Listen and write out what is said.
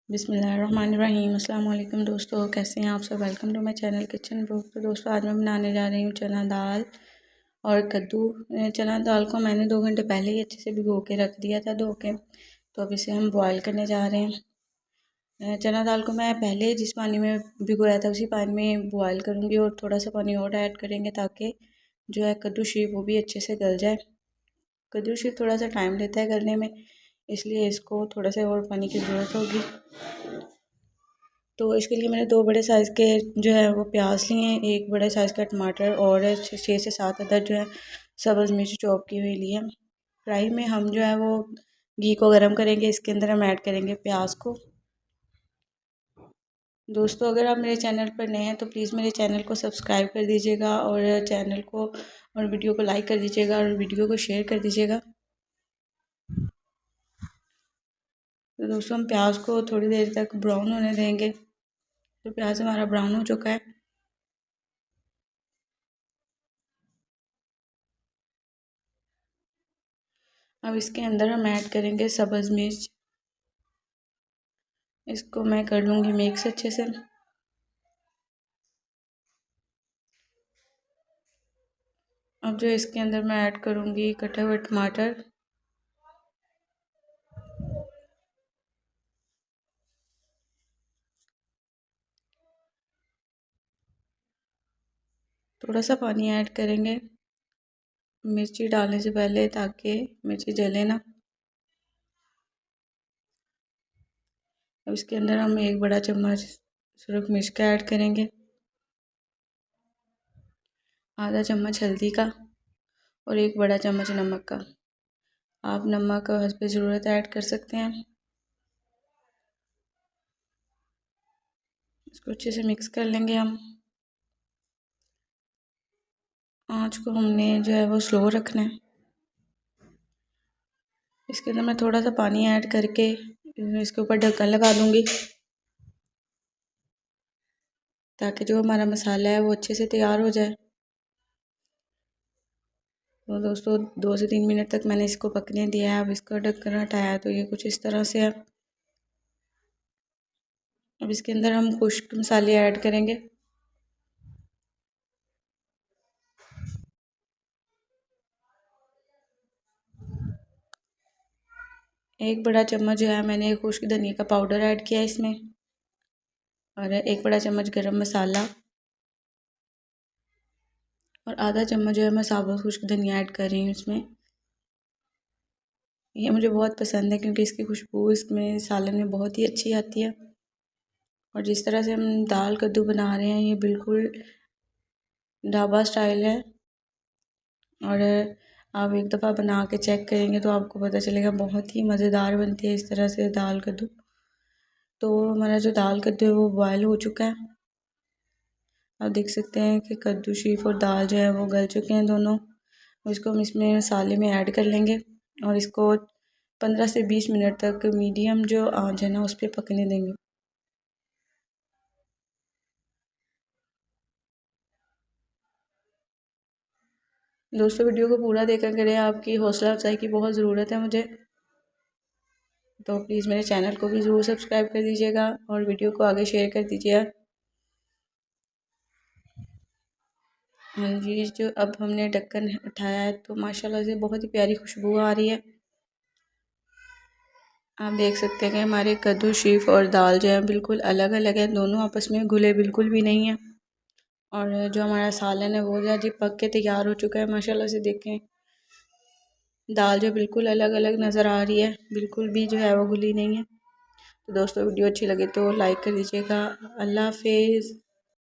बिस्मिल्लाहिर्रहमानिर्रहीम। अस्सलाम वालेकुम दोस्तों, कैसे हैं आप सब। Welcome to my channel kitchen blog. तो दोस्तों आज मैं बनाने जा रही हूँ चना दाल और कद्दू। चना दाल को मैंने 2 घंटे पहले ही अच्छे से भिगो के रख दिया था, धो के। तो अब इसे हम बॉयल करने जा रहे हैं। चना दाल को मैं पहले जिस पानी में भिगोया था उसी पानी में बॉयल करूँगी और थोड़ा सा पानी और ऐड करेंगे ताकि जो है कद्दू शीप वो भी अच्छे से गल जाए। कद्दू शीप थोड़ा सा टाइम लेता है गलने में, इसलिए इसको थोड़ा सा और पानी की ज़रूरत होगी। तो इसके लिए मैंने 2 बड़े साइज़ के जो है वो प्याज लिए हैं, 1 बड़े साइज़ का टमाटर और 6 से 7 अदर जो है सब्ज़ मिर्च चॉप की हुई ली है। कढ़ाई में हम जो है वो घी को गर्म करेंगे, इसके अंदर हम ऐड करेंगे प्याज को। दोस्तों अगर आप मेरे चैनल पर नए हैं तो प्लीज़ मेरे चैनल को सब्सक्राइब कर दीजिएगा और चैनल को और वीडियो को लाइक कर दीजिएगा और वीडियो को शेयर कर दीजिएगा। तो दोस्तों हम प्याज को थोड़ी देर तक ब्राउन होने देंगे। तो प्याज हमारा ब्राउन हो चुका है। अब इसके अंदर हम ऐड करेंगे सब्ज़ मिर्च। इसको मैं कर लूँगी मिक्स अच्छे से। अब जो इसके अंदर मैं ऐड करूँगी कटे हुए टमाटर। थोड़ा सा पानी ऐड करेंगे मिर्ची डालने से पहले ताकि मिर्ची जले ना। अब इसके अंदर हम 1 बड़ा चम्मच सुरख मिर्च का ऐड करेंगे, आधा चम्मच हल्दी का और 1 बड़ा चम्मच नमक का। आप नमक हस्बे ज़रूरत ऐड कर सकते हैं। इसको अच्छे से मिक्स कर लेंगे हम। आँच को हमने जो है वो स्लो रखना है। इसके अंदर मैं थोड़ा सा पानी ऐड करके इसके ऊपर ढक्कन लगा दूँगी ताकि जो हमारा मसाला है वो अच्छे से तैयार हो जाए। तो दोस्तों 2 से 3 मिनट तक मैंने इसको पकने दिया है। अब इसका ढक्कन हटाया तो ये कुछ इस तरह से है। अब इसके अंदर हम खुश्क मसाले ऐड करेंगे। एक बड़ा चम्मच जो है मैंने खुश्क धनिया का पाउडर ऐड किया इसमें और 1 बड़ा चम्मच गरम मसाला और आधा चम्मच जो है मैं साबुत खुश्क धनिया ऐड कर रही हूँ इसमें। ये मुझे बहुत पसंद है क्योंकि इसकी खुशबू इसमें सालन में बहुत ही अच्छी आती है। और जिस तरह से हम दाल कद्दू बना रहे हैं ये बिल्कुल ढाबा स्टाइल है और आप एक दफ़ा बना के चेक करेंगे तो आपको पता चलेगा बहुत ही मज़ेदार बनती है इस तरह से दाल कद्दू। तो हमारा जो दाल कद्दू है वो बॉयल हो चुका है। आप देख सकते हैं कि कद्दू शीफ और दाल जो है वो गल चुके हैं दोनों। इसको हम इसमें मसाले में ऐड कर लेंगे और इसको 15 से 20 मिनट तक मीडियम जो आंच है ना उस पर पकने देंगे। दोस्तों वीडियो को पूरा देखा करें, आपकी हौसला अफजाई की बहुत ज़रूरत है मुझे। तो प्लीज़ मेरे चैनल को भी ज़रूर सब्सक्राइब कर दीजिएगा और वीडियो को आगे शेयर कर दीजिएगा। हाँ जी, जो अब हमने ढक्कन उठाया है तो माशाल्लाह से बहुत ही प्यारी खुशबू आ रही है। आप देख सकते हैं कि हमारे कद्दू शीफ और दाल जो है बिल्कुल अलग अलग है, दोनों आपस में घुले बिल्कुल भी नहीं है। और जो हमारा सालन है वो जो जी पक के तैयार हो चुका है। माशाल्लाह से देखें दाल जो बिल्कुल अलग अलग नज़र आ रही है, बिल्कुल भी जो है वो घुली नहीं है। तो दोस्तों वीडियो अच्छी लगे तो लाइक कर दीजिएगा। अल्लाह हाफिज़।